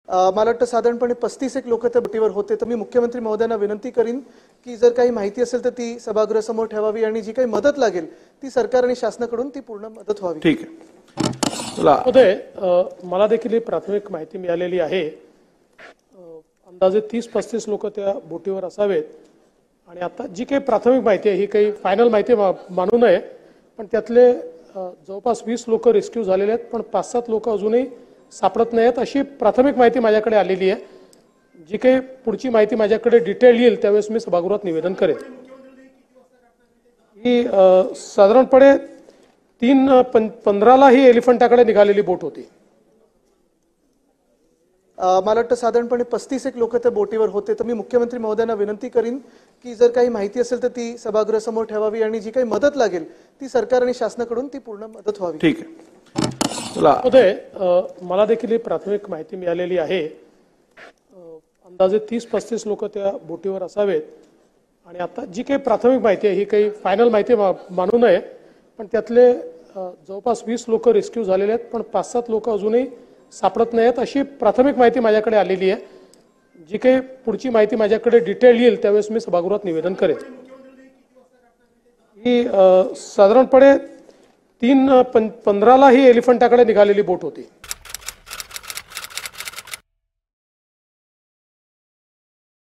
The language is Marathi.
मला वाटतं साधारणपणे 35 एक लोक त्या बोटीवर होते. तर मी मुख्यमंत्री महोदयांना विनंती करीन की जर काही माहिती असेल तर ती सभागृहासमोर ठेवावी आणि जी काही मदत लागेल ती सरकार आणि शासनाकडून ती पूर्ण मदत व्हावी. ठीक आहे. मला देखील ही प्राथमिक माहिती मिळालेली आहे. अंदाजे 30-35 लोक त्या बोटीवर असावेत आणि आता जी काही प्राथमिक माहिती आहे ही काही फायनल माहिती मानू नये, पण त्यातले जवळपास 20 लोक रेस्क्यू झालेले आहेत, पण 5-7 लोक अजूनही सापडत नाहीत अशी प्राथमिक माहिती माझ्याकडे आलेली आहे. जी काही पुढची माहिती माझ्याकडे डिटेल येईल त्यावेळेस मी सभागृहात निवेदन करेन. ही साधारणपणे 3:15 ही एलिफंटाकडे निघालेली बोट होती. मला वाटतं साधारणपणे 35 एक लोक त्या बोटीवर होते. तर मी मुख्यमंत्री महोदयांना विनंती करीन की जर काही माहिती असेल तर ती सभागृहासमोर ठेवावी आणि जी काही मदत लागेल ती सरकार आणि शासनाकडून ती पूर्ण मदत व्हावी. ठीक आहे. मला देखील ही प्राथमिक माहिती मिळालेली आहे. अंदाजे 30-35 लोक त्या बोटीवर असावेत आणि आता जी काही प्राथमिक माहिती आहे ही काही फायनल माहिती मानू नये, पण त्यातले जवळपास 20 लोक रेस्क्यू झालेले आहेत, पण 5-7 लोक अजूनही सापडत नाहीत अशी प्राथमिक माहिती माझ्याकडे आलेली आहे. जी काही पुढची माहिती माझ्याकडे डिटेल येईल त्यावेळेस मी सभागृहात निवेदन करेन. ही साधारणपणे 3:15 ही एलिफंटाकडे निघालेली बोट होती.